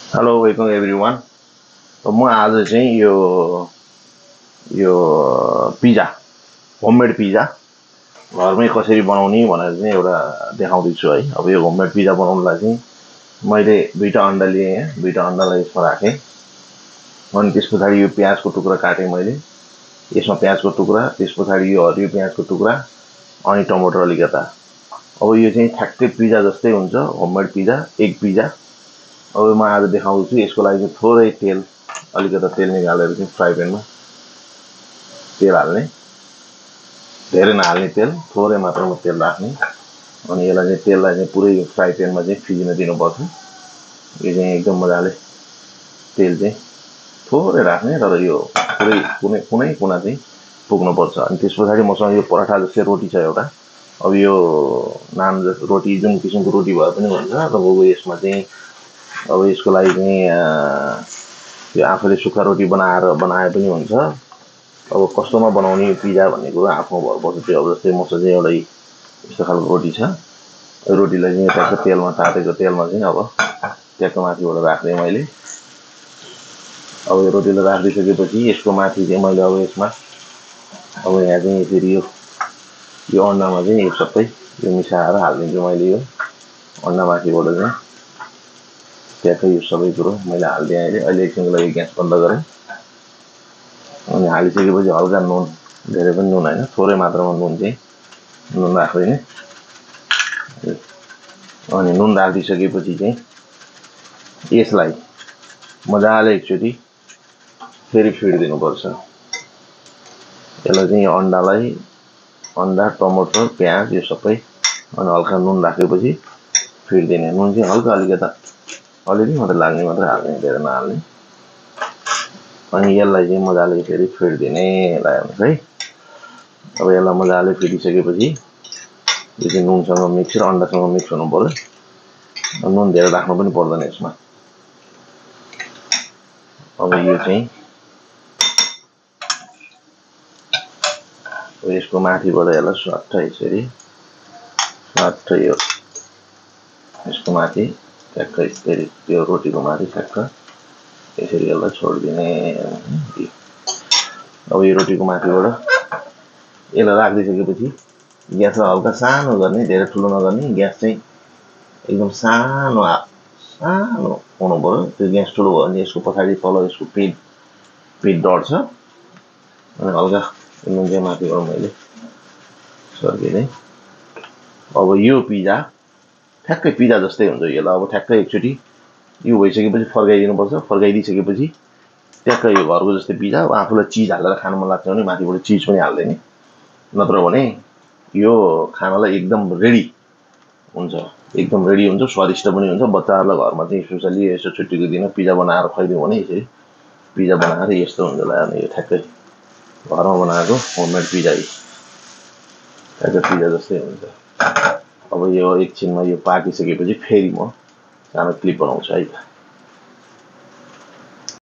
Hello welcome everyone. म आज चाहिँ यो पिज्जा होममेड पिज्जा घरमै कसरी बनाउने भनेर चाहिँ एउटा देखाउँदैछु है। अब यो होममेड पिज्जा बनाउनलाई चाहिँ मैले दुईटा अन्डा लिएँ, यहाँ दुईटा अन्डालाई यसमा राखेँ। अनि त्यस पछाडि यो प्याजको टुक्रा काटेँ मैले, यसमा प्याजको टुक्रा, त्यस पछाडि यो हरियो प्याजको टुक्रा अनि टमाटर अलिकता। अब यो चाहिँ ठ्याक्कै पिज्जा जस्तै हुन्छ, होममेड पिज्जा, एग पिज्जा। अब म आज देखाउँछु। यसको लागि चाहिँ थोरै तेल, अलिकता तेल निकालेर चाहिँ फ्राई प्यानमा तेल हाल्ने, धेरै नहाल्ने तेल, थोरै मात्रामा तेल राख्ने। अनि यसलाई चाहिँ तेललाई चाहिँ पुरै फ्राई प्यानमा चाहिँ फिजिन दिनुपर्छ। यो चाहिँ एकदम मजाले तेल चाहिँ थोरै राख्ने, तर यो पुरै कुनै कुना चाहिँ पुग्नुपर्छ। अनि त्यस पछाडि मसँग यो पराठा जस्तै रोटी छ एउटा। अब यो नान जस्तो रोटी, जुन किसिमको रोटी भए पनि हुन्छ। तपाईँको यसमा चाहिँ अब यसको लागि चाहिँ यो आफूले सुक्खा रोटी बनाए पनि हुन्छ। अब कस्तोमा बनाउने पिज्जा भन्ने कुरो आफ्नो भर पर्छ। त्यो अब जस्तै मसँग चाहिँ एउटा यस्तो खालको रोटी छ। रोटीलाई चाहिँ ट्याक्क तेलमा, तातेको तेलमा चाहिँ अब ट्याक्क माथिबाट राख्दै मैले। अब यो रोटीलाई राखिदिइसकेपछि यसको माथि चाहिँ मैले अब यसमा अब यहाँ चाहिँ फेरि यो अन्डामा चाहिँ यो सबै यो मिसाएर हालिदिन्छु मैले। यो अन्डा माथिबाट चाहिँ ट्याक्कै यो सबै कुरो मैले हालिदिएँ। अहिले एकछिनको लागि ग्यास बन्द गरेँ। अनि हालिसकेपछि हल्का नुन, धेरै पनि नुन होइन, थोरै मात्रामा नुन चाहिँ नुन राख्दिने। अनि नुन राखिदिइसकेपछि चाहिँ यसलाई मजाले एकचोटि फेरि फिड दिनुपर्छ। यसलाई चाहिँ यो अन्डालाई, अन्डा, टमाटर, प्याज यो सबै अनि हल्का नुन राखेपछि फिड दिने। नुन चाहिँ हल्का अलिकता अलिअलि मात्रै लाग्ने मात्रै हाल्ने, धेरै नहाल्ने। अनि यसलाई चाहिँ मजाले फेरि फिड दिने हेर्नुहोस् है। अब यसलाई मजाले फिडिसकेपछि यो चाहिँ नुनसँग मिक्स र अन्डासँग मिक्स हुनु पर्यो। नुन धेरै राख्नु पनि पर्दैन यसमा। अब यो चाहिँ यसको माथिबाट यसलाई स्वाट्ट यसरी स्वाट्ट यो यसको माथि ट्याक्क यसरी त्यो रोटीको माथि ट्याक्क यसरी यसलाई छोडिदिने। अब यो रोटीको माथिबाट यसलाई राखिदिइसकेपछि ग्यासलाई हल्का सानो गर्ने, धेरै ठुलो नगर्ने। ग्यास चाहिँ एकदम सानो हुनु पर्यो। त्यो ग्यास ठुलो भयो भने यसको पछाडि तल यसको पिठ डढ्छ। अनि हल्का नुन चाहिँ माथिबाट मैले सर्किदिएँ। अब यो पिज्जा ठ्याक्कै पिज्जा जस्तै हुन्छ। यसलाई अब ठ्याक्कै एकचोटि यो भइसकेपछि फर्काइदिनुपर्छ। फर्काइदिइसकेपछि ट्याक्कै यो घरको जस्तै पिज्जा। अब आफूलाई चिज हालेर खानु मन लाग्छ भने माथिबाट चिज पनि हालिदिने, नत्र भने यो खानालाई एकदम रेडी हुन्छ, एकदम रेडी हुन्छ, स्वादिष्ट पनि हुन्छ। बच्चाहरूलाई घरमा चाहिँ स्पेसली यसो छुट्टीको दिन पिज्जा बनाएर खुवाइदिउँ भने यसरी पिज्जा बनाएर यस्तो हुन्छ होला। अनि यो ठ्याक्कै घरमा बनाएको होममेड पिज्जा, ठ्याक्कै पिज्जा जस्तै हुन्छ। अब यो एकछिनमा यो पाकिसकेपछि फेरि म सानो क्लिप बनाउँछु है।